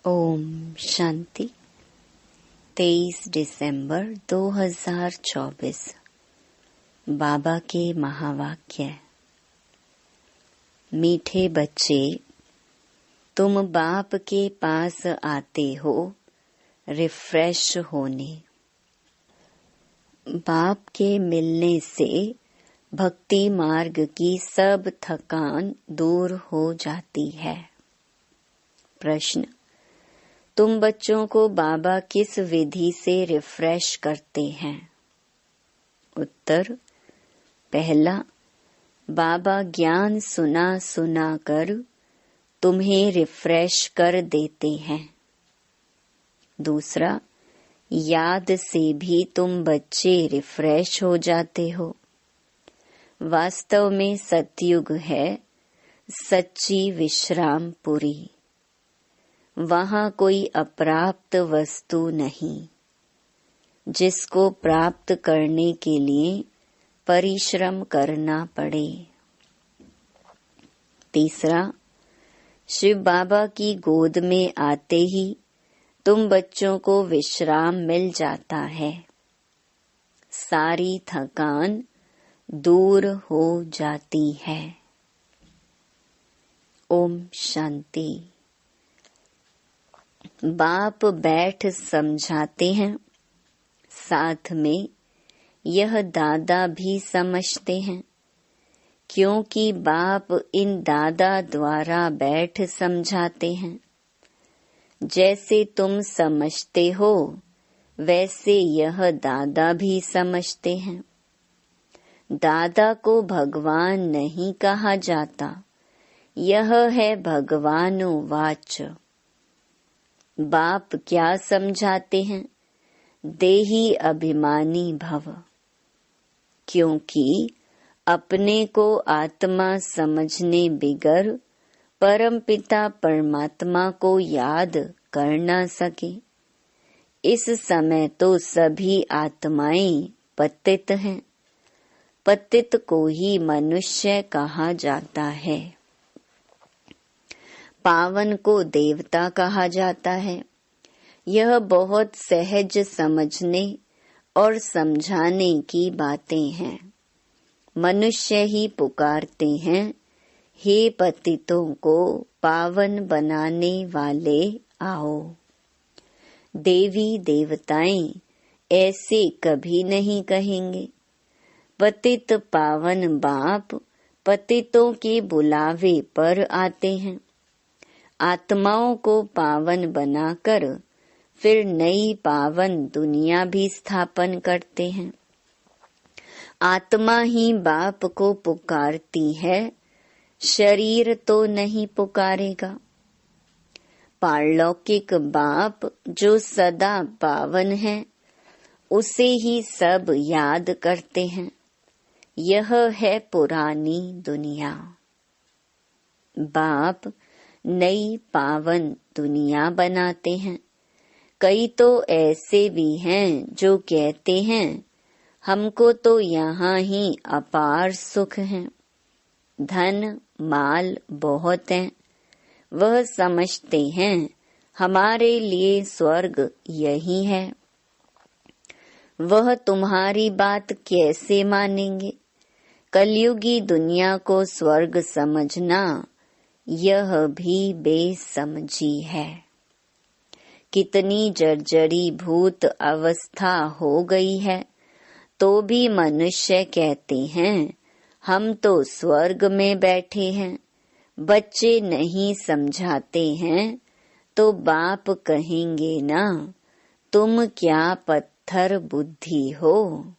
ओम शांति। 23 दिसंबर 2024। बाबा के महावाक्य। मीठे बच्चे, तुम बाप के पास आते हो रिफ्रेश होने। बाप के मिलने से भक्ति मार्ग की सब थकान दूर हो जाती है। प्रश्न: तुम बच्चों को बाबा किस विधि से रिफ्रेश करते हैं? उत्तर: पहला, बाबा ज्ञान सुना सुना कर तुम्हें रिफ्रेश कर देते हैं। दूसरा, याद से भी तुम बच्चे रिफ्रेश हो जाते हो। वास्तव में सतयुग है सच्ची विश्रामपुरी। वहाँ कोई अप्राप्त वस्तु नहीं, जिसको प्राप्त करने के लिए परिश्रम करना पड़े। तीसरा, शिव बाबा की गोद में आते ही तुम बच्चों को विश्राम मिल जाता है। सारी थकान दूर हो जाती है। ओम शांति। बाप बैठ समझाते हैं, साथ में यह दादा भी समझते हैं, क्योंकि बाप इन दादा द्वारा बैठ समझाते हैं। जैसे तुम समझते हो वैसे यह दादा भी समझते हैं। दादा को भगवान नहीं कहा जाता, यह है भगवानुवाच। बाप क्या समझाते हैं? देही अभिमानी भव। क्योंकि अपने को आत्मा समझने बिगर परमपिता परमात्मा को याद कर ना सके। इस समय तो सभी आत्माएं पतित हैं। पतित को ही मनुष्य कहा जाता है। पावन को देवता कहा जाता है। यह बहुत सहज समझने और समझाने की बातें हैं। मनुष्य ही पुकारते हैं, हे पतितों को पावन बनाने वाले आओ। देवी देवताएं ऐसे कभी नहीं कहेंगे। पतित पावन बाप पतितों के बुलावे पर आते हैं। आत्माओं को पावन बनाकर फिर नई पावन दुनिया भी स्थापन करते हैं। आत्मा ही बाप को पुकारती है, शरीर तो नहीं पुकारेगा। पारलौकिक बाप जो सदा पावन है, उसे ही सब याद करते हैं। यह है पुरानी दुनिया। बाप नई पावन दुनिया बनाते हैं। कई तो ऐसे भी हैं जो कहते हैं, हमको तो यहाँ ही अपार सुख है, धन माल बहुत है। वह समझते हैं हमारे लिए स्वर्ग यही है। वह तुम्हारी बात कैसे मानेंगे? कलयुगी दुनिया को स्वर्ग समझना यह भी बेसमझी है। कितनी जर्जरी भूत अवस्था हो गई है, तो भी मनुष्य कहते हैं हम तो स्वर्ग में बैठे हैं। बच्चे नहीं समझाते हैं तो बाप कहेंगे ना, तुम क्या पत्थर बुद्धि हो,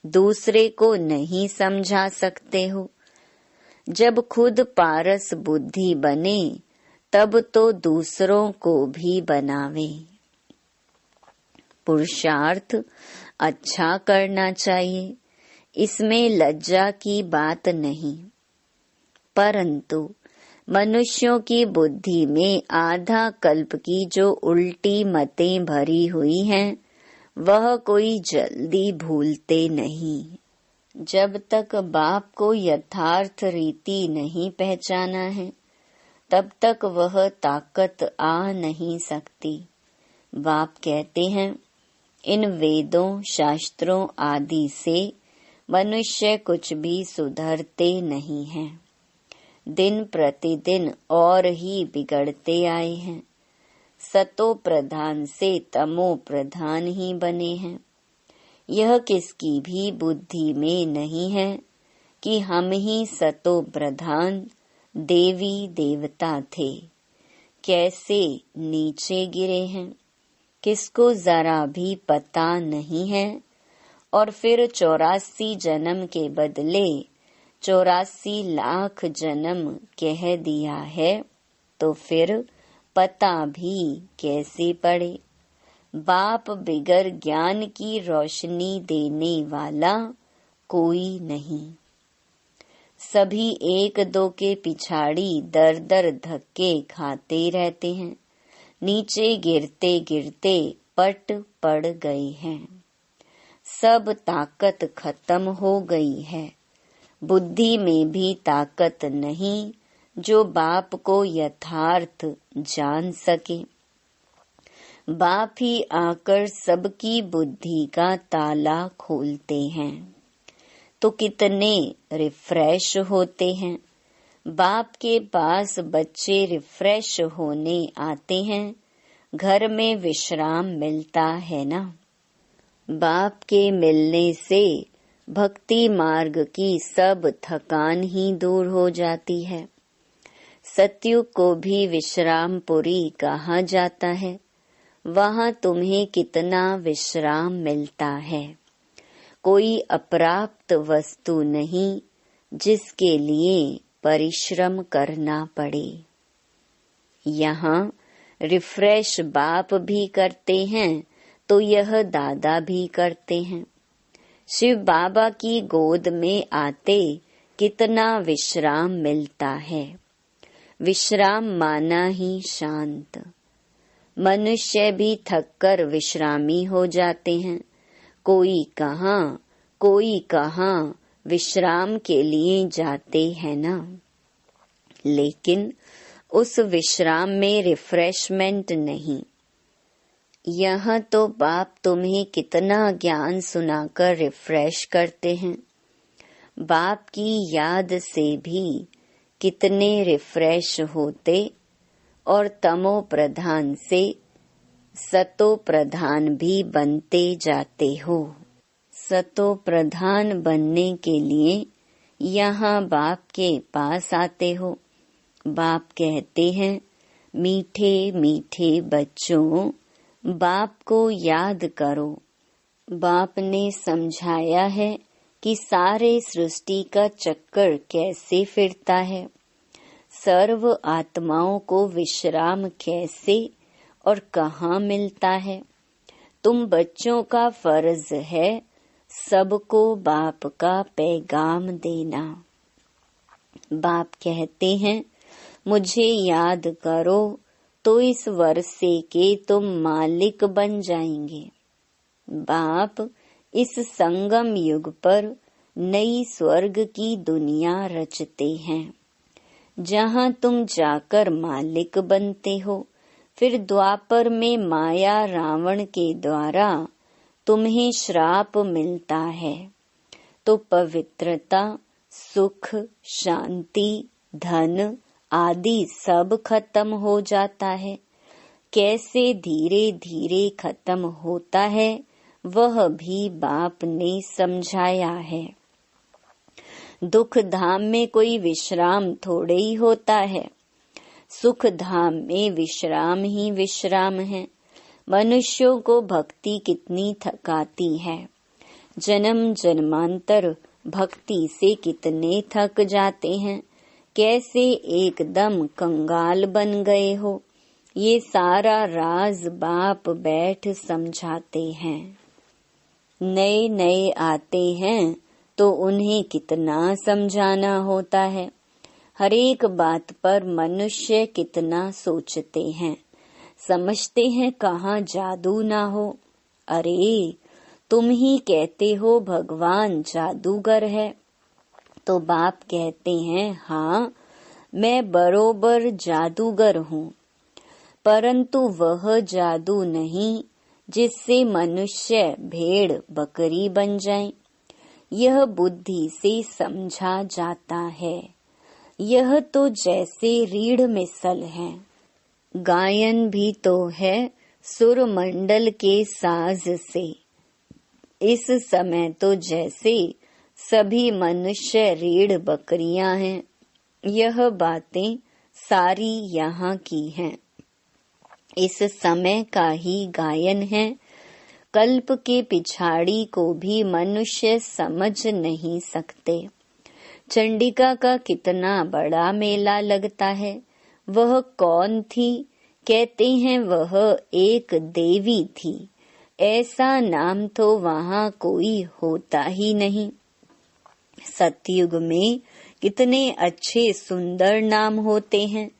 दूसरे को नहीं समझा सकते हो। जब खुद पारस बुद्धि बने तब तो दूसरों को भी बनावे। पुरुषार्थ अच्छा करना चाहिए, इसमें लज्जा की बात नहीं। परंतु मनुष्यों की बुद्धि में आधा कल्प की जो उल्टी मतें भरी हुई हैं, वह कोई जल्दी भूलते नहीं। जब तक बाप को यथार्थ रीति नहीं पहचाना है, तब तक वह ताकत आ नहीं सकती। बाप कहते हैं, इन वेदों, शास्त्रों आदि से मनुष्य कुछ भी सुधरते नहीं हैं। दिन प्रतिदिन और ही बिगड़ते आए हैं। सतो प्रधान से तमो प्रधान ही बने हैं। यह किसकी भी बुद्धि में नहीं है कि हम ही सतो प्रधान देवी देवता थे। कैसे नीचे गिरे हैं, किसको जरा भी पता नहीं है। और फिर 84 जन्म के बदले 84 लाख जन्म कह दिया है, तो फिर पता भी कैसे पड़े। बाप बिगर ज्ञान की रोशनी देने वाला कोई नहीं। सभी एक दो के पिछाड़ी दर दर धक्के खाते रहते हैं। नीचे गिरते गिरते पट पड़ गए हैं। सब ताकत खत्म हो गई है। बुद्धि में भी ताकत नहीं जो बाप को यथार्थ जान सके। बाप ही आकर सबकी बुद्धि का ताला खोलते हैं, तो कितने रिफ्रेश होते हैं। बाप के पास बच्चे रिफ्रेश होने आते हैं, घर में विश्राम मिलता है ना। बाप के मिलने से भक्ति मार्ग की सब थकान ही दूर हो जाती है। सतयुग को भी विश्रामपुरी कहा जाता है। वहाँ तुम्हें कितना विश्राम मिलता है। कोई अप्राप्त वस्तु नहीं जिसके लिए परिश्रम करना पड़े। यहाँ रिफ्रेश बाप भी करते हैं तो यह दादा भी करते हैं। शिव बाबा की गोद में आते कितना विश्राम मिलता है। विश्राम माना ही शांत। मनुष्य भी थककर विश्रामी हो जाते हैं। कोई कहाँ विश्राम के लिए जाते हैं ना। लेकिन उस विश्राम में रिफ्रेशमेंट नहीं। यहाँ तो बाप तुम्हें कितना ज्ञान सुनाकर रिफ्रेश करते हैं। बाप की याद से भी कितने रिफ्रेश होते और तमो प्रधान से सतो प्रधान भी बनते जाते हो। सतो प्रधान बनने के लिए यहाँ बाप के पास आते हो। बाप कहते हैं, मीठे मीठे बच्चों, बाप को याद करो। बाप ने समझाया है कि सारे सृष्टि का चक्कर कैसे फिरता है। सर्व आत्माओं को विश्राम कैसे और कहाँ मिलता है। तुम बच्चों का फर्ज है सबको बाप का पैगाम देना। बाप कहते हैं, मुझे याद करो तो इस वर्षे के तुम मालिक बन जाएंगे। बाप इस संगम युग पर नई स्वर्ग की दुनिया रचते हैं, जहाँ तुम जाकर मालिक बनते हो। फिर द्वापर में माया रावण के द्वारा तुम्हें श्राप मिलता है, तो पवित्रता, सुख, शांति, धन आदि सब खत्म हो जाता है। कैसे धीरे धीरे खत्म होता है वह भी बाप ने समझाया है। दुख धाम में कोई विश्राम थोड़े ही होता है। सुख धाम में विश्राम ही विश्राम है। मनुष्यों को भक्ति कितनी थकाती है। जन्म जन्मांतर भक्ति से कितने थक जाते हैं। कैसे एकदम कंगाल बन गए हो, ये सारा राज बाप बैठ समझाते हैं। नए नए आते हैं तो उन्हें कितना समझाना होता है। हर एक बात पर मनुष्य कितना सोचते हैं। समझते हैं कहाँ जादू ना हो। अरे तुम ही कहते हो भगवान जादूगर है। तो बाप कहते हैं, हाँ मैं बरोबर जादूगर हूँ, परंतु वह जादू नहीं जिससे मनुष्य भेड़ बकरी बन जाए। यह बुद्धि से समझा जाता है। यह तो जैसे रीढ़ मिसल है। गायन भी तो है सुर मंडल के साज से। इस समय तो जैसे सभी मनुष्य रीढ़ बकरियां हैं। यह बातें सारी यहाँ की हैं। इस समय का ही गायन है। कल्प के पिछाड़ी को भी मनुष्य समझ नहीं सकते। चंडिका का कितना बड़ा मेला लगता है। वह कौन थी? कहते हैं वह एक देवी थी। ऐसा नाम तो वहाँ कोई होता ही नहीं। सतयुग में कितने अच्छे सुंदर नाम होते हैं।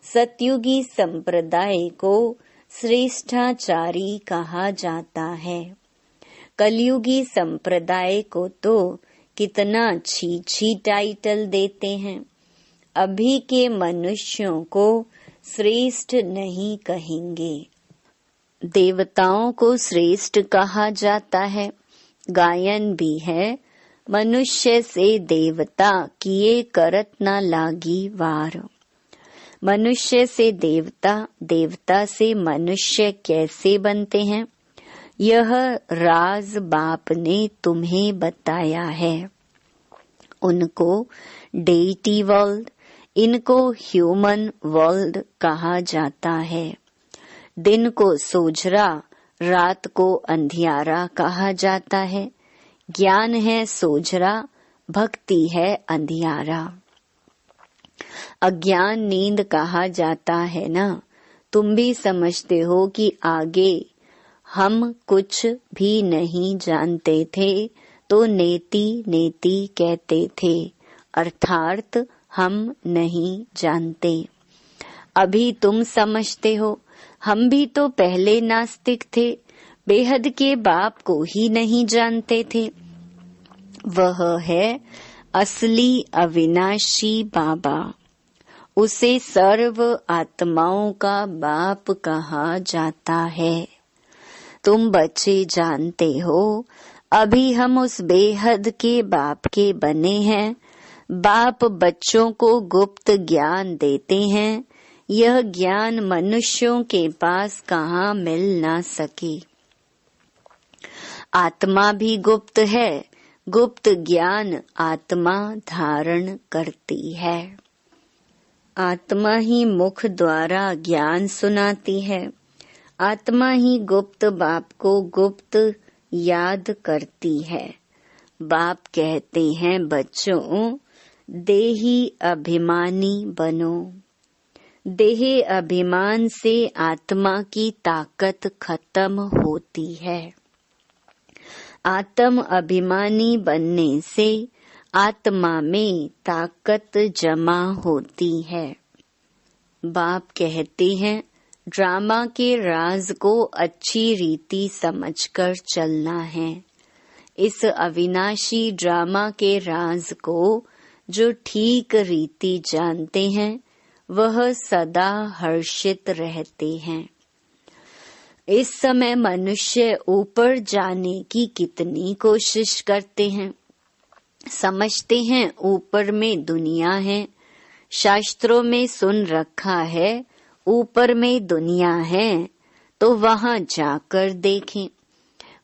सतयुगी संप्रदाय को श्रेष्ठाचारी कहा जाता है। कलयुगी संप्रदाय को तो कितना छी टाइटल देते हैं। अभी के मनुष्यों को श्रेष्ठ नहीं कहेंगे। देवताओं को श्रेष्ठ कहा जाता है। गायन भी है, मनुष्य से देवता किए करत न लागी वार। मनुष्य से देवता, देवता से मनुष्य कैसे बनते हैं, यह राज बाप ने तुम्हें बताया है। उनको डेटी वर्ल्ड, इनको ह्यूमन वर्ल्ड कहा जाता है। दिन को सोझरा, रात को अंधियारा कहा जाता है। ज्ञान है सोझरा, भक्ति है अंधियारा। अज्ञान नींद कहा जाता है ना। तुम भी समझते हो कि आगे हम कुछ भी नहीं जानते थे तो नेति नेति कहते थे, अर्थात हम नहीं जानते। अभी तुम समझते हो, हम भी तो पहले नास्तिक थे, बेहद के बाप को ही नहीं जानते थे। वह है असली अविनाशी बाबा। उसे सर्व आत्माओं का बाप कहा जाता है। तुम बच्चे जानते हो, अभी हम उस बेहद के बाप के बने हैं। बाप बच्चों को गुप्त ज्ञान देते हैं। यह ज्ञान मनुष्यों के पास कहाँ मिल ना सके। आत्मा भी गुप्त है। गुप्त ज्ञान आत्मा धारण करती है। आत्मा ही मुख द्वारा ज्ञान सुनाती है। आत्मा ही गुप्त बाप को गुप्त याद करती है। बाप कहते हैं, बच्चों देही अभिमानी बनो। देह अभिमान से आत्मा की ताकत खत्म होती है। आत्म अभिमानी बनने से आत्मा में ताकत जमा होती है। बाप कहते हैं, ड्रामा के राज को अच्छी रीति समझकर चलना है। इस अविनाशी ड्रामा के राज को जो ठीक रीति जानते हैं, वह सदा हर्षित रहते हैं। इस समय मनुष्य ऊपर जाने की कितनी कोशिश करते हैं। समझते हैं ऊपर में दुनिया है। शास्त्रों में सुन रखा है ऊपर में दुनिया है, तो वहाँ जाकर देखें।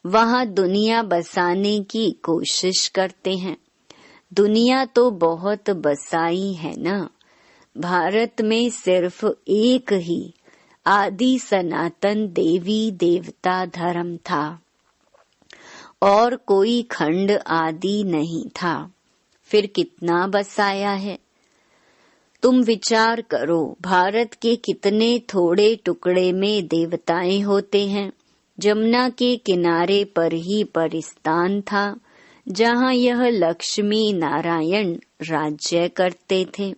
वहाँ दुनिया बसाने की कोशिश करते हैं। दुनिया तो बहुत बसाई है ना। भारत में सिर्फ एक ही आदि सनातन देवी देवता धर्म था और कोई खंड आदि नहीं था। फिर कितना बसाया है। तुम विचार करो, भारत के कितने थोड़े टुकड़े में देवताएं होते हैं। जमुना के किनारे पर ही परिस्तान था, जहाँ यह लक्ष्मी नारायण राज्य करते थे।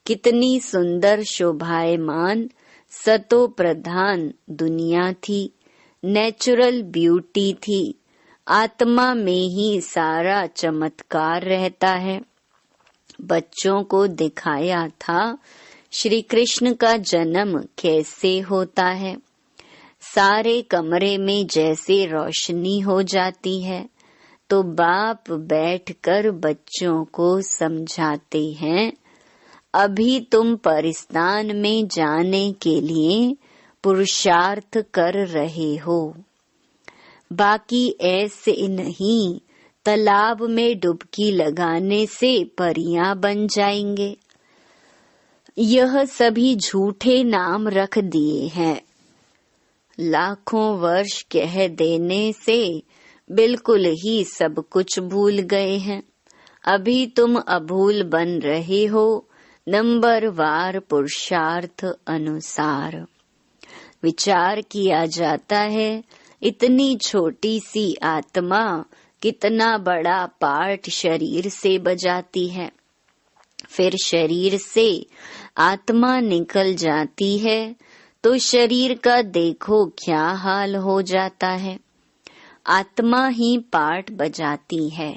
कितनी सुंदर शोभायमान सतो प्रधान दुनिया थी। नेचुरल ब्यूटी थी। आत्मा में ही सारा चमत्कार रहता है। बच्चों को दिखाया था श्री कृष्ण का जन्म कैसे होता है। सारे कमरे में जैसे रोशनी हो जाती है, तो बाप बैठकर बच्चों को समझाते हैं, अभी तुम परिस्तान में जाने के लिए पुरुषार्थ कर रहे हो, बाकी ऐसे नहीं तालाब में डुबकी लगाने से परियां बन जाएंगे। यह सभी झूठे नाम रख दिए हैं। लाखों वर्ष कह देने से बिल्कुल ही सब कुछ भूल गए हैं। अभी तुम अभूल बन रहे हो, नंबरवार पुरुषार्थ अनुसार। विचार किया जाता है, इतनी छोटी सी आत्मा कितना बड़ा पार्ट शरीर से बजाती है। फिर शरीर से आत्मा निकल जाती है तो शरीर का देखो क्या हाल हो जाता है। आत्मा ही पार्ट बजाती है।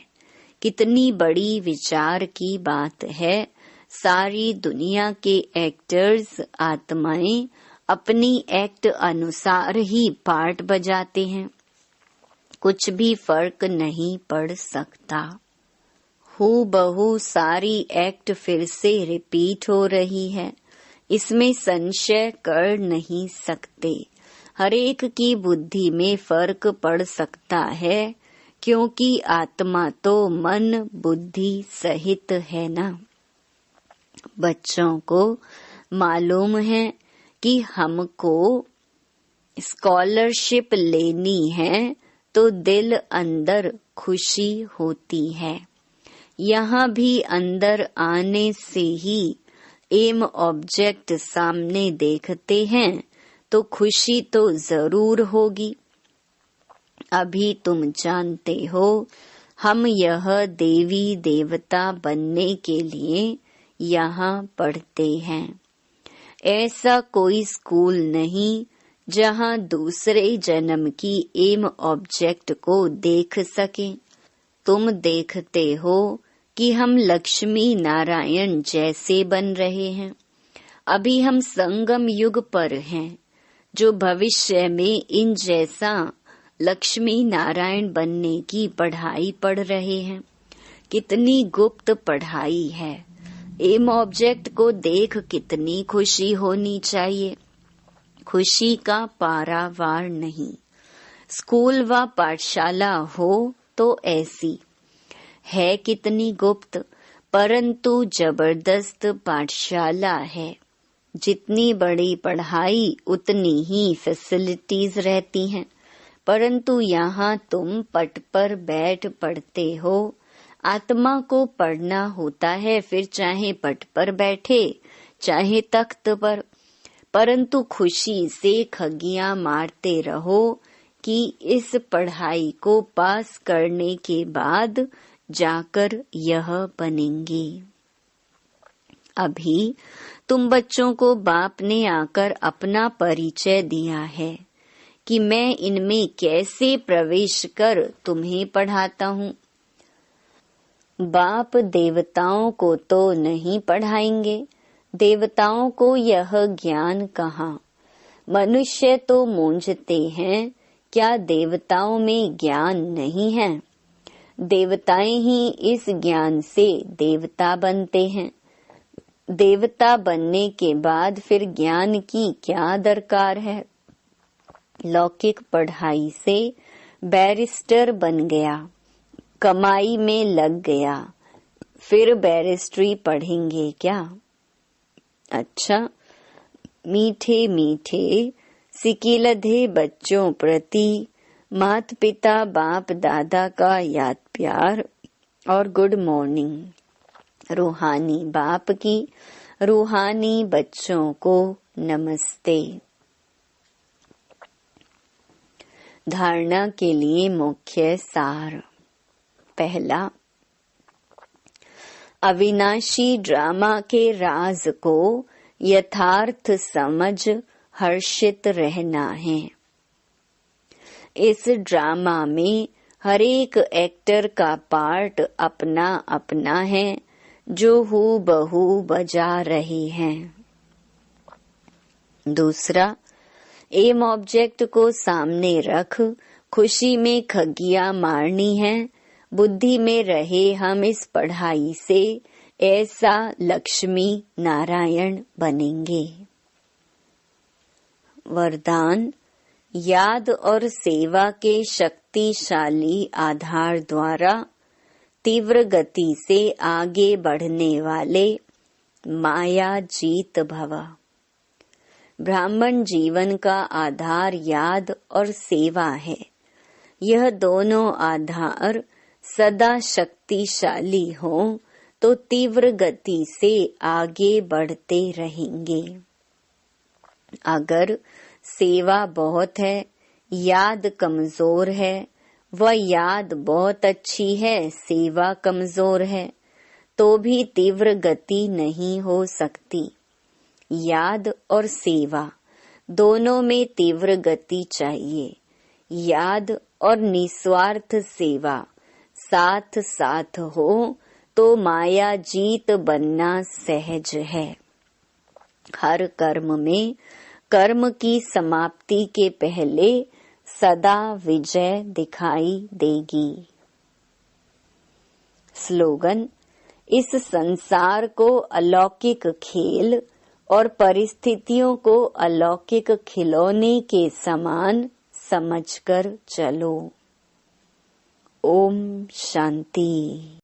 कितनी बड़ी विचार की बात है। सारी दुनिया के एक्टर्स आत्माएं अपनी एक्ट अनुसार ही पार्ट बजाते हैं। कुछ भी फर्क नहीं पड़ सकता। हूबहू सारी एक्ट फिर से रिपीट हो रही है, इसमें संशय कर नहीं सकते। हर एक की बुद्धि में फर्क पड़ सकता है, क्योंकि आत्मा तो मन बुद्धि सहित है ना। बच्चों को मालूम है कि हमको स्कॉलरशिप लेनी है, तो दिल अंदर खुशी होती है। यहाँ भी अंदर आने से ही एम ऑब्जेक्ट सामने देखते हैं तो खुशी तो जरूर होगी। अभी तुम जानते हो, हम यह देवी देवता बनने के लिए यहाँ पढ़ते हैं। ऐसा कोई स्कूल नहीं जहाँ दूसरे जन्म की एम ऑब्जेक्ट को देख सकें। तुम देखते हो कि हम लक्ष्मी नारायण जैसे बन रहे हैं। अभी हम संगम युग पर हैं, जो भविष्य में इन जैसा लक्ष्मी नारायण बनने की पढ़ाई पढ़ रहे हैं। कितनी गुप्त पढ़ाई है। एम ऑब्जेक्ट को देख कितनी खुशी होनी चाहिए। खुशी का पारावार नहीं। स्कूल व पाठशाला हो तो ऐसी है, कितनी गुप्त परंतु जबरदस्त पाठशाला है। जितनी बड़ी पढ़ाई उतनी ही फैसिलिटीज रहती हैं, परंतु यहाँ तुम पट पर बैठ पढ़ते हो। आत्मा को पढ़ना होता है, फिर चाहे पट पर बैठे चाहे तख्त पर, परंतु खुशी से खगियां मारते रहो कि इस पढ़ाई को पास करने के बाद जाकर यह बनेंगे। अभी तुम बच्चों को बाप ने आकर अपना परिचय दिया है कि मैं इनमें कैसे प्रवेश कर तुम्हें पढ़ाता हूँ। बाप देवताओं को तो नहीं पढ़ाएंगे, देवताओं को यह ज्ञान कहाँ। मनुष्य तो मूंझते हैं, क्या देवताओं में ज्ञान नहीं है। देवताएं ही इस ज्ञान से देवता बनते हैं। देवता बनने के बाद फिर ज्ञान की क्या दरकार है। लौकिक पढ़ाई से बैरिस्टर बन गया, कमाई में लग गया, फिर बैरिस्ट्री पढ़ेंगे क्या। अच्छा, मीठे मीठे सिकिलधे बच्चों प्रति माता पिता बाप दादा का याद प्यार और गुड मॉर्निंग। रूहानी बाप की रूहानी बच्चों को नमस्ते। धारणा के लिए मुख्य सार। पहला, अविनाशी ड्रामा के राज को यथार्थ समझ हर्षित रहना है। इस ड्रामा में हर एक एक्टर का पार्ट अपना अपना है। जो हूबहू बजा रहे हैं। दूसरा, एम ऑब्जेक्ट को सामने रख खुशी में खगिया मारनी है। बुद्धि में रहे हम इस पढ़ाई से ऐसा लक्ष्मी नारायण बनेंगे। वरदान, याद और सेवा के शक्तिशाली आधार द्वारा तीव्र गति से आगे बढ़ने वाले माया जीत भव। ब्राह्मण जीवन का आधार याद और सेवा है। यह दोनों आधार सदा शक्तिशाली हों तो तीव्र गति से आगे बढ़ते रहेंगे। अगर सेवा बहुत है, याद कमजोर है, वह याद बहुत अच्छी है, सेवा कमजोर है, तो भी तीव्र गति नहीं हो सकती। याद और सेवा दोनों में तीव्र गति चाहिए। याद और निस्वार्थ सेवा साथ साथ हो तो माया जीत बनना सहज है। हर कर्म में कर्म की समाप्ति के पहले सदा विजय दिखाई देगी। स्लोगन, इस संसार को अलौकिक खेल और परिस्थितियों को अलौकिक खिलौने के समान समझकर चलो। ओम शांति।